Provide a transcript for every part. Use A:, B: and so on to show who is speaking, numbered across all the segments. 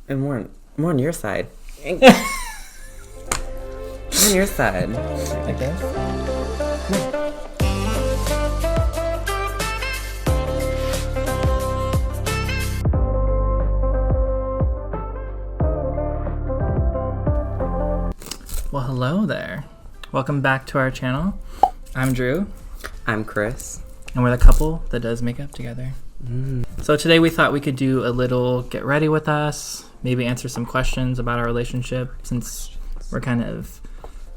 A: And more on your side. On your side.
B: I guess. Well, hello there. Welcome back to our channel. I'm Drew.
A: I'm Chris.
B: And we're the couple that does makeup together. So today we thought we could do a little get ready with us, maybe answer some questions about our relationship since we're kind of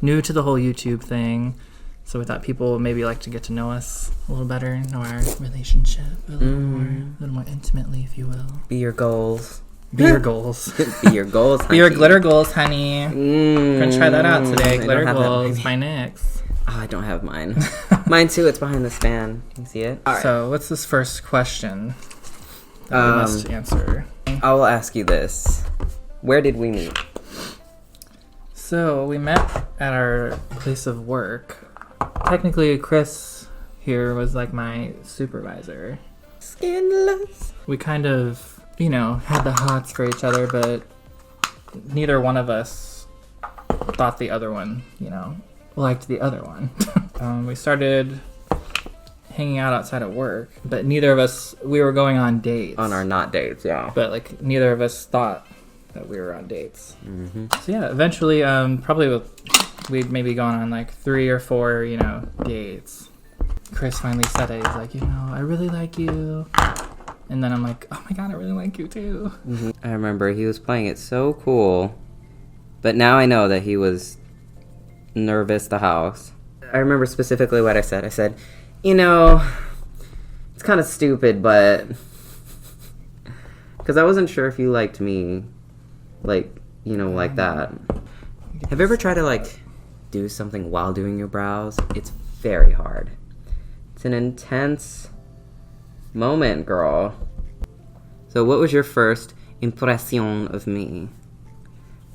B: new to the whole YouTube thing. So we thought people would maybe like to get to know us a little better, know our relationship a little more intimately, if you will.
A: Be your goals.
B: Be your goals.
A: Be your goals, honey.
B: Be your glitter goals, honey. We're going to try that out today. Glitter goals by NYX.
A: Oh, I don't have mine. Mine too. It's behind this fan. Can you see it? All right.
B: So what's this first question that we must answer?
A: I will ask you this. Where did we meet?
B: So we met at our place of work. Technically, Chris here was like my supervisor.
A: Scandalous.
B: We kind of, had the hots for each other, but neither one of us thought the other one, liked the other one. We started hanging out outside of work, but neither of us, we were going on dates.
A: On our not dates, yeah.
B: But neither of us thought that we were on dates.
A: Mm-hmm.
B: So yeah, eventually, we'd maybe gone on 3 or 4, dates. Chris finally said it. He's like, I really like you. And then I'm like, oh my God, I really like you too.
A: Mm-hmm. I remember he was playing it so cool, but now I know that he was nervous the house. I remember specifically what I said. I said, it's kind of stupid, but because I wasn't sure if you liked me, like that. Have you ever tried to do something while doing your brows? It's very hard. It's an intense moment, girl. So what was your first impression of me?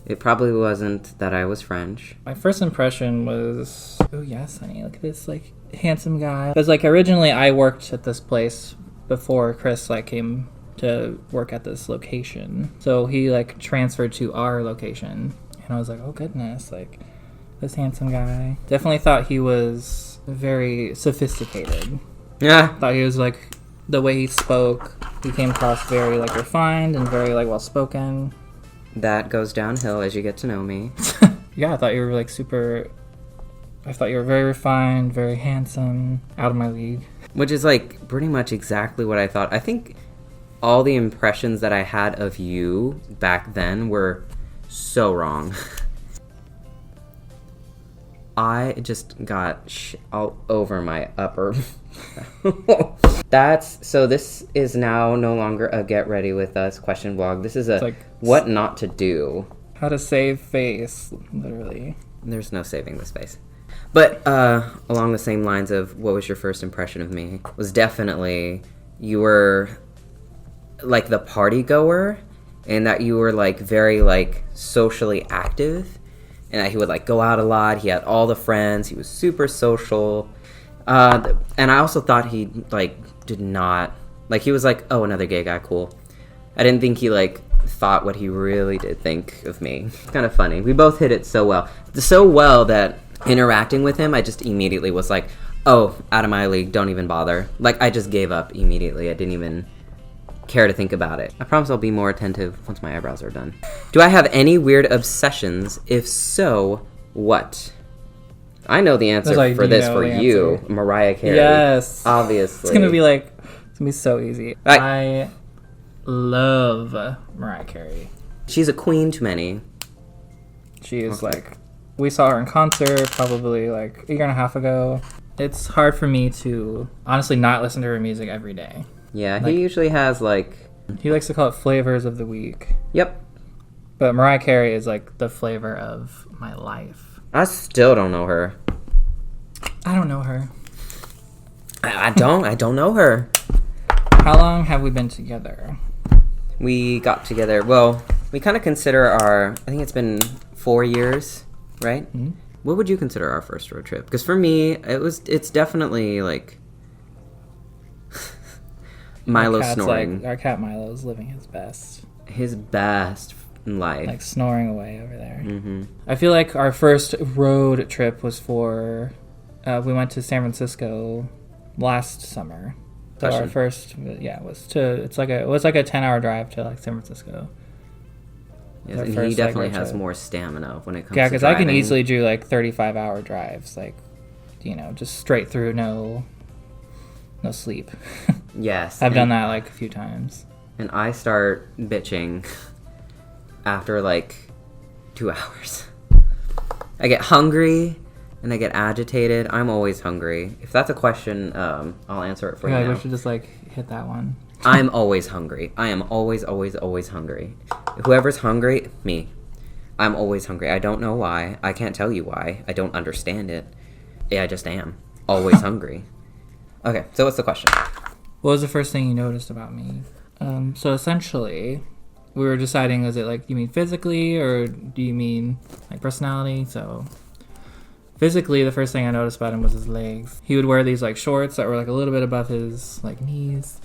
A: It probably wasn't that I was French.
B: My first impression was, oh yes, honey, look at this handsome guy. Because originally I worked at this place before Chris came to work at this location. So he transferred to our location, and I was like, oh goodness, this handsome guy. Definitely thought he was very sophisticated.
A: Yeah.
B: Thought he was the way he spoke, he came across very refined and very well spoken.
A: That goes downhill as you get to know me.
B: Yeah, I thought you were super. I thought you were very refined, very handsome, out of my league.
A: Which is pretty much exactly what I thought. I think all the impressions that I had of you back then were so wrong. I just got all over my upper. So this is now no longer a get ready with us question vlog. This is a what not to do.
B: How to save face, literally.
A: There's no saving this face. But along the same lines of what was your first impression of me was definitely you were the party goer, and that you were very socially active, and that he would go out a lot. He had all the friends. He was super social. And I also thought he did not he was oh, another gay guy, cool. I didn't think he thought what he really did think of me. It's kind of funny. We both hit it so well that interacting with him, I just immediately was oh, out of my league, don't even bother. I just gave up immediately. I didn't even care to think about it. I promise I'll be more attentive once my eyebrows are done. Do I have any weird obsessions? If so, what? I know the answer for this for you, Mariah Carey.
B: Yes.
A: Obviously.
B: It's gonna be so easy. I love Mariah Carey.
A: She's a queen to many.
B: She is we saw her in concert probably a year and a half ago. It's hard for me to honestly not listen to her music every day.
A: Yeah, he usually has
B: he likes to call it flavors of the week.
A: Yep.
B: But Mariah Carey is the flavor of my life.
A: I still don't know her.
B: I don't know her.
A: I don't know her.
B: How long have we been together?
A: We got together, well, we kind of consider I think it's been 4 years, right? Mm-hmm. What would you consider our first road trip? Because for me, it's definitely Milo snoring.
B: Our cat Milo is living his best.
A: His best. in life.
B: Like snoring away over there.
A: Mm-hmm.
B: I feel like our first road trip was for... we went to San Francisco last summer. So our first... Yeah, was to... It was like a 10-hour drive to like San Francisco.
A: Yes, and he definitely has more stamina when it comes to
B: Yeah, because I can
A: driving.
B: easily do like 35-hour drives. Like, just straight through, no sleep.
A: Yes.
B: I've done that like a few times.
A: And I start bitching after like 2 hours. I get hungry and I get agitated. I'm always hungry. If that's a question, I'll answer it for you now.
B: We should just like hit that one.
A: I'm always hungry. I am always, always, always hungry. Whoever's hungry, me. I'm always hungry. I don't know why. I can't tell you why. I don't understand it. Yeah, I just am. Always hungry. Okay, so what's the question?
B: What was the first thing you noticed about me? So essentially, we were deciding, is it like, you mean physically or do you mean like personality? So physically, the first thing I noticed about him was his legs. He would wear these like shorts that were like a little bit above his like knees.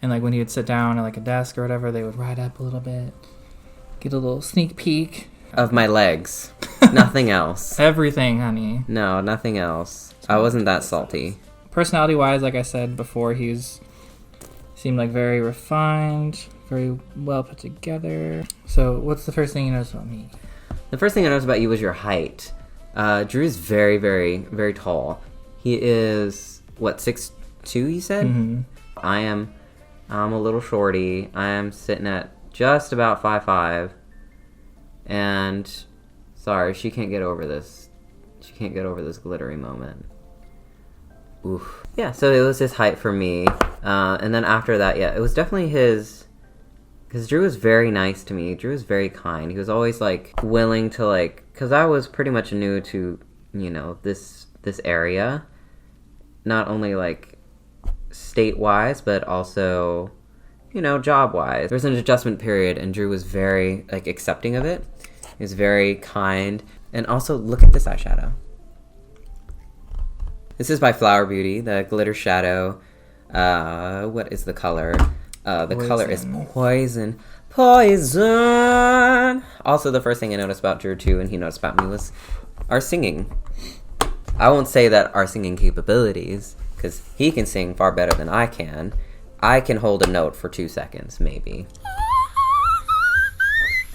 B: And like when he would sit down at like a desk or whatever, they would ride up a little bit, get a little sneak peek.
A: Of my legs. Nothing else.
B: Everything, honey.
A: No, nothing else. I wasn't that salty.
B: Personality-wise, like I said before, seemed like very refined, very well put together. So what's the first thing you noticed about me?
A: The first thing I noticed about you was your height. Drew is very, very, very tall. He is, 6'2", you said?
B: Mm-hmm.
A: I'm a little shorty. I am sitting at just about 5'5". And sorry, she can't get over this. She can't get over this glittery moment. Oof. Yeah, so it was his height for me. And then after that, yeah, it was definitely his... Because Drew was very nice to me. Drew was very kind. He was always, like, willing to, like... Because I was pretty much new to, this area. Not only, like, state-wise, but also, job-wise. There was an adjustment period, and Drew was very, like, accepting of it. He was very kind. And also, look at this eyeshadow. This is by Flower Beauty, the glitter shadow. What is the color? The color is Poison. Poison! Also, the first thing I noticed about Drew, too, and he noticed about me, was our singing. I won't say that our singing capabilities, because he can sing far better than I can. I can hold a note for 2 seconds, maybe.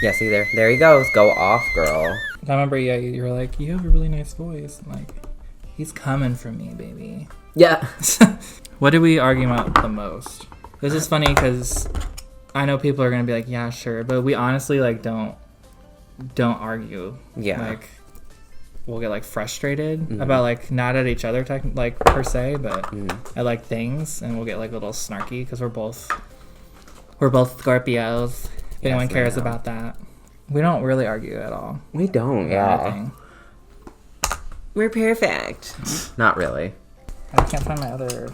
A: Yeah, see there? There he goes. Go off, girl.
B: I remember, yeah, you were like, you have a really nice voice. I'm like, he's coming for me, baby.
A: Yeah.
B: What did we argue about the most? This is funny because I know people are going to be like, yeah, sure. But we honestly, like, don't argue.
A: Yeah.
B: Like, we'll get, like, frustrated about, like, not at each other, like, per se, but at, like, things. And we'll get, like, a little snarky because we're both Scorpios. If anyone cares about that. We don't really argue at all.
A: We don't, yeah. We're perfect. Not really.
B: I can't find my other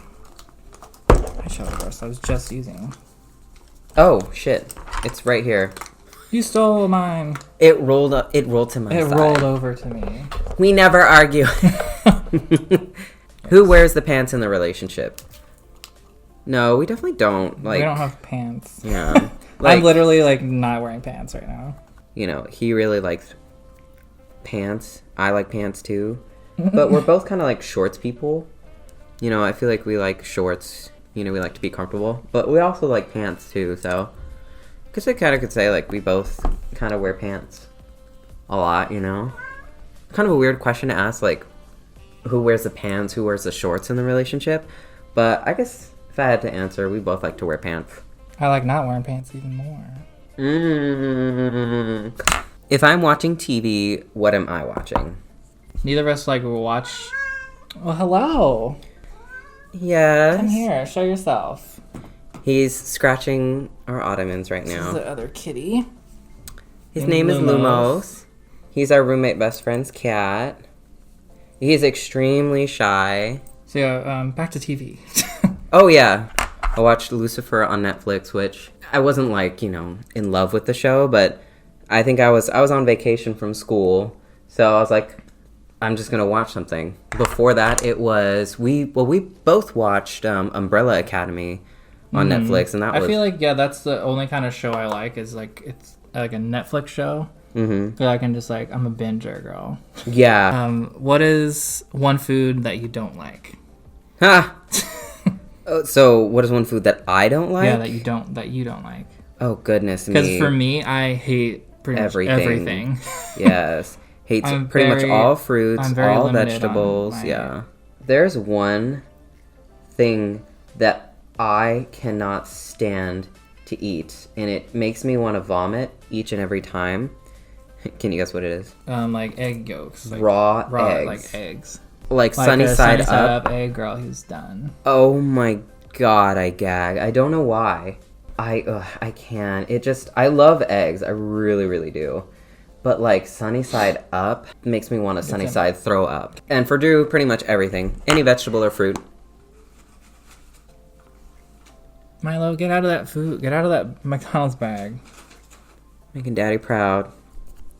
B: eyeshadow brush I was just using.
A: Oh, shit. It's right here.
B: You stole mine.
A: It rolled to my side.
B: It rolled over to me.
A: We never argue. Who wears the pants in the relationship? No, we definitely don't. Like,
B: we don't have pants.
A: Yeah. Like,
B: I'm literally, like, not wearing pants right now.
A: He really likes pants. I like pants, too. But we're both kind of, like, shorts people. I feel like we like shorts. We like to be comfortable. But we also like pants, too, so... I guess I kind of could say, like, we both kind of wear pants a lot, Kind of a weird question to ask, like, who wears the pants, who wears the shorts in the relationship? But I guess if I had to answer, we both like to wear pants.
B: I like not wearing pants even more.
A: If I'm watching TV, what am I watching?
B: Neither of us, like, will watch... Well, hello.
A: Yes.
B: Come here. Show yourself.
A: He's scratching our ottomans right now.
B: This is the other kitty.
A: His name is Lumos. He's our roommate best friend's cat. He's extremely shy.
B: So, yeah, back to TV.
A: Oh, yeah. I watched Lucifer on Netflix, which I wasn't, like, in love with the show, but I think I was on vacation from school, so I was like, I'm just gonna watch something. Before that, it was we both watched Umbrella Academy on Netflix, and that was...
B: I feel like, yeah, that's the only kind of show I like, is like like a Netflix show.
A: Mm-hmm.
B: So I can just like, I'm a binger girl.
A: Yeah.
B: What is one food that you don't like?
A: Ha! So, what is one food that I don't like?
B: Yeah, that you don't like.
A: Oh, goodness me.
B: Because for me, I hate pretty much everything.
A: Yes. Hates pretty much all fruits, all vegetables. Yeah. There's one thing that I cannot stand to eat, and it makes me want to vomit each and every time. Can you guess what it is?
B: Like egg yolks. Like
A: raw eggs.
B: Like eggs.
A: Like sunny side up.
B: Egg girl who's done.
A: Oh my god, I gag. I don't know why. I can't. I love eggs. I really, really do. But like sunny side up makes me want to sunny side throw up. And for Drew, pretty much everything. Any vegetable or fruit.
B: Milo, get out of that food. Get out of that McDonald's bag.
A: Making daddy proud.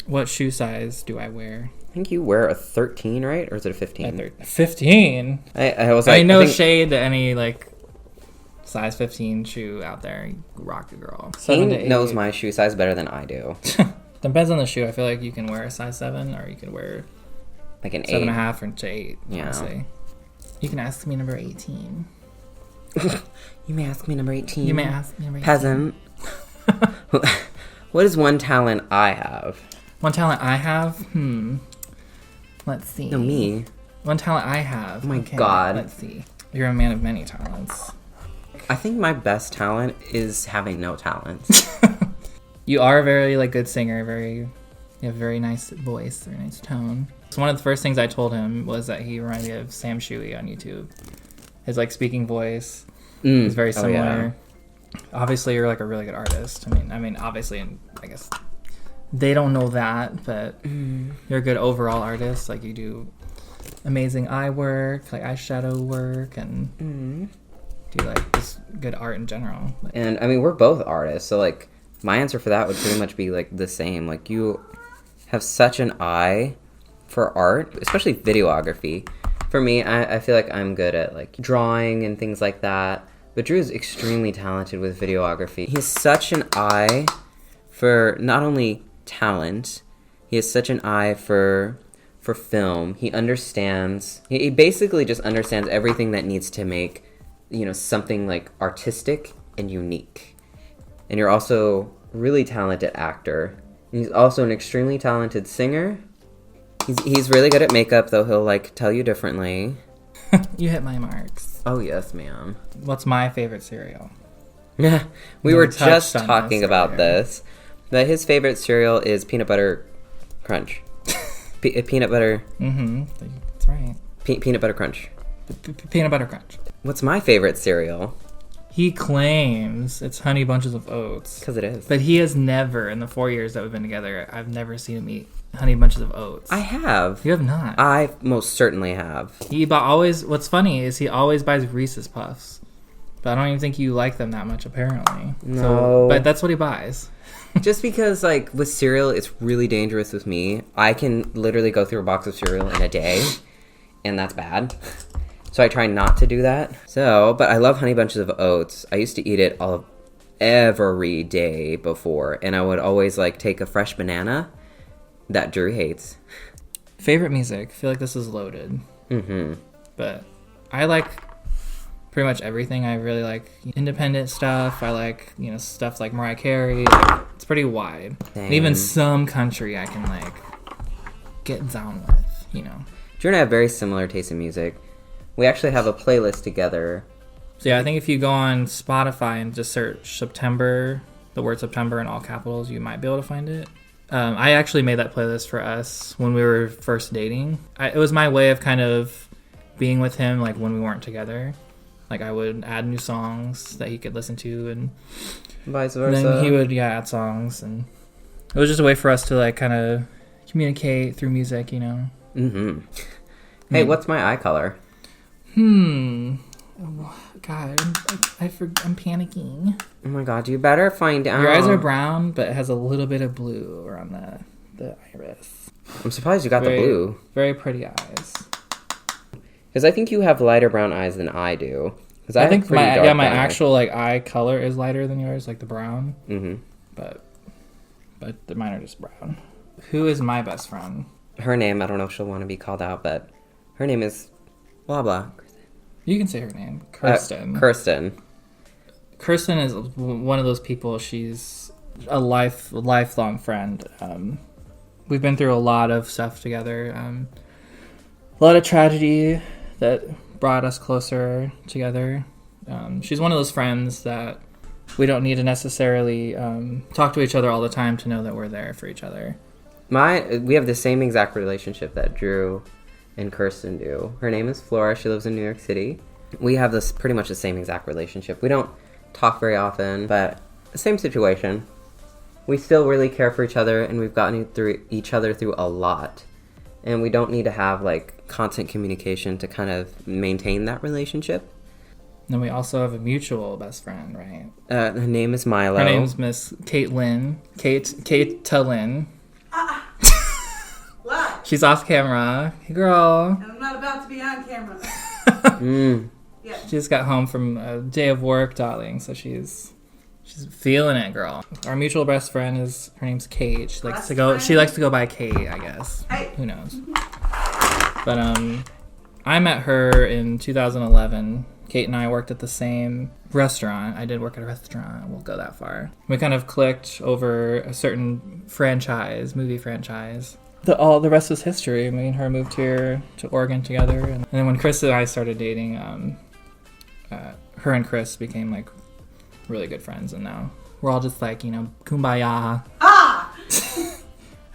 B: What shoe size do I wear?
A: I think you wear a 13, right? Or is it a 15?
B: 15?
A: I was like...
B: I know shade to any, like, size 15 shoe out there. Rock a girl.
A: He knows my shoe size better than I do.
B: Depends on the shoe. I feel like you can wear a size 7, or you can wear...
A: like an 8.
B: 7.5 or to 8,
A: yeah.
B: Honestly. You can ask me number 18.
A: You may ask me number 18.
B: You may ask me number 18.
A: Peasant. What is one talent I have?
B: One talent I have? Let's see.
A: No, me.
B: One talent I have.
A: Oh my god.
B: Let's see. You're a man of many talents.
A: I think my best talent is having no talents.
B: You are a very like good singer. You have a very nice voice, very nice tone. So one of the first things I told him was that he reminded me of Sam Shuey on YouTube. His like speaking voice is very similar.
A: Yeah.
B: Obviously, you're like a really good artist. I mean, obviously, and I guess they don't know that, but you're a good overall artist. Like you do amazing eye work, like eyeshadow work, and do like just good art in general. Like,
A: and I mean, we're both artists, so like my answer for that would pretty much be like the same. Like you have such an eye for art, especially videography. For me, I feel like I'm good at like drawing and things like that. But Drew's extremely talented with videography. He has such an eye for not only talent, he has such an eye for film. He understands, he basically just understands everything that needs to make, you know, something like artistic and unique. And you're also really talented actor. He's also an extremely talented singer. He's really good at makeup, though he'll like tell you differently.
B: You hit my marks.
A: Oh yes, ma'am.
B: What's my favorite cereal?
A: Yeah, we were just talking about this. That his favorite cereal is peanut butter crunch. Peanut butter.
B: That's right.
A: Peanut butter crunch.
B: Peanut butter crunch.
A: What's my favorite cereal?
B: He claims it's Honey Bunches of Oats.
A: Because it is.
B: But he has never, in the 4 years that we've been together, I've never seen him eat Honey Bunches of Oats.
A: I have.
B: You have not.
A: I most certainly have.
B: What's funny is he always buys Reese's Puffs. But I don't even think you like them that much, apparently.
A: No.
B: But that's what he buys.
A: Just because, like, with cereal, it's really dangerous with me. I can literally go through a box of cereal in a day, and that's bad. So I try not to do that. But I love Honey Bunches of Oats. I used to eat it every day before, and I would always, like, take a fresh banana that Drew hates.
B: Favorite music? I feel like this is loaded. But I like pretty much everything. I really like independent stuff. I like, you know, stuff like Mariah Carey. Like, it's pretty wide. And even some country I can, like, get down with, you know.
A: Drew and I have very similar taste in music. We actually have a playlist together.
B: So yeah, I think if you go on Spotify and just search September, the word September in all capitals, you might be able to find it. I actually made that playlist for us when we were first dating. It was my way of kind of being with him, like, when we weren't together. Like, I would add new songs that he could listen to, and
A: vice versa.
B: Then he would, add songs, and it was just a way for us to, like, kind of communicate through music, you know?
A: Hey, what's my eye color?
B: Oh, God, I'm panicking.
A: Oh my God, you better find out.
B: Your eyes are brown, but it has a little bit of blue around the iris.
A: I'm surprised you got the blue.
B: Very pretty eyes.
A: Because I think you have lighter brown eyes than I do. Because I think
B: my actual like eye color is lighter than yours, like the brown. But but mine are just brown. Who is my best friend?
A: Her name, I don't know if she'll want to be called out, but her name is blah blah.
B: You can say her name. Kirsten. Kirsten is one of those people. She's a lifelong friend. We've been through a lot of stuff together. A lot of tragedy that brought us closer together. She's one of those friends that we don't need to necessarily talk to each other all the time to know that we're there for each other.
A: We have the same exact relationship that Drew and Kirsten do. Her name is Flora. She lives in New York City. We have this pretty much the same exact relationship. We don't talk very often, but the same situation. We still really care for each other, and we've gotten through each other through a lot. And we don't need to have like constant communication to kind of maintain that relationship.
B: Then we also have a mutual best friend, right?
A: Her name is Milo.
B: Her name's Miss Caitlin. Kate Lynn.
C: What?
B: She's off camera. Hey, girl.
C: And I'm not about to be on camera. Yeah.
B: She just got home from a day of work, darling, so she's feeling it, girl. Our mutual best friend her name's Kate. She likes to go by Kate, I guess.
C: Hey.
B: Who knows? But I met her in 2011. Kate and I worked at the same restaurant. I did work at a restaurant. We'll go that far. We kind of clicked over a certain movie franchise. The rest is history. Me and her moved here to Oregon together. And then when Chris and I started dating, her and Chris became like really good friends. And now we're all just like, kumbaya.
C: Ah!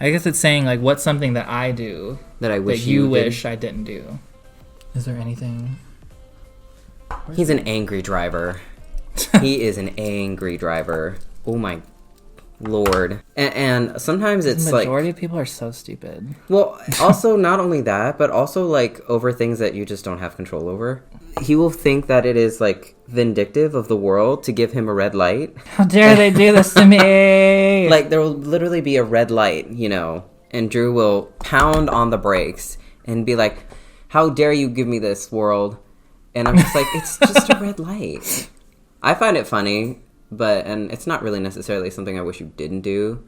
B: I guess it's saying like, what's something that I do
A: that I wish
B: that you wish I didn't do? Is there anything?
A: He's an angry driver. He is an angry driver. Oh my Lord. And sometimes it's like...
B: The majority of people are so stupid.
A: Well, also not only that, but also like over things that you just don't have control over. He will think that it is like vindictive of the world to give him a red light.
B: How dare they do this to me?
A: Like there will literally be a red light, and Drew will pound on the brakes and be like, how dare you give me this, world? And I'm just like, it's just a red light. I find it funny, and it's not really necessarily something I wish you didn't do,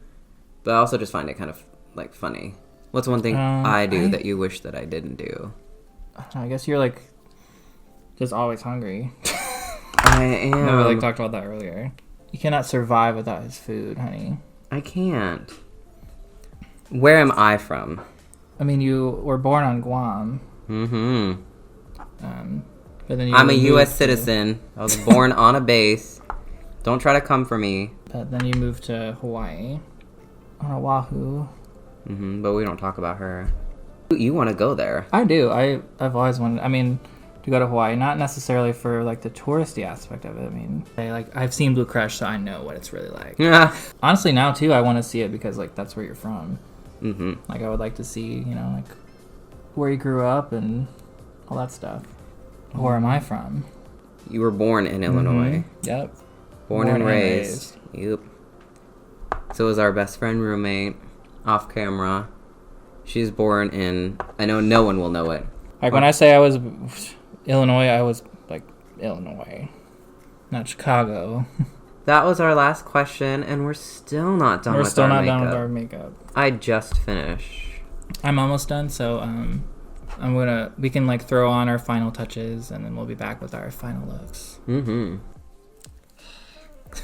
A: but I also just find it kind of like funny. What's one thing I do that you wish that I didn't do?
B: I guess you're like just always hungry.
A: I am.
B: No, we talked about that earlier. You cannot survive without his food, honey.
A: I can't. Where am I from?
B: I mean, you were born on Guam.
A: Mm-hmm.
B: But then
A: I'm a U.S. citizen. I was born on a base. Don't try to come for me.
B: But then you moved to Hawaii. On Oahu.
A: Mm-hmm, but we don't talk about her. You want to go there.
B: I do. I've always wanted... to go to Hawaii. Not necessarily for, like, the touristy aspect of it. I've seen Blue Crush, so I know what it's really like.
A: Yeah.
B: Honestly, now, too, I want to see it because, like, that's where you're from.
A: Mm-hmm.
B: Like, I would like to see, where you grew up and all that stuff. Where am I from?
A: You were born in Illinois.
B: Yep.
A: Born and raised. Yep. So is our best friend roommate, off camera. She's born in... I know no one will know it.
B: Like, when I say I was Illinois, I was, like, Illinois. Not Chicago.
A: That was our last question, and we're still not done with our makeup.
B: Done with our makeup.
A: I just finished.
B: I'm almost done, so, we can, like, throw on our final touches, and then we'll be back with our final looks.
A: Mm-hmm.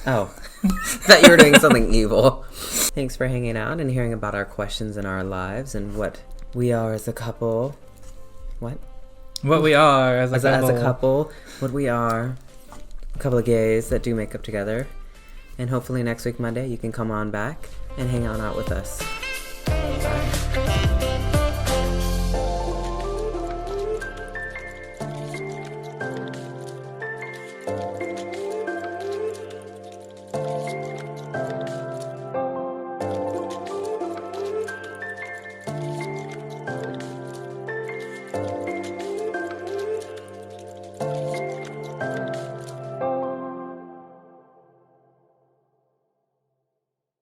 A: Oh. Thought you were doing something evil. Thanks for hanging out and hearing about our questions in our lives and what we are as a couple. What we are as a couple. What we are. A couple of gays that do makeup together. And hopefully next week, Monday, you can come on back and hang on out with us.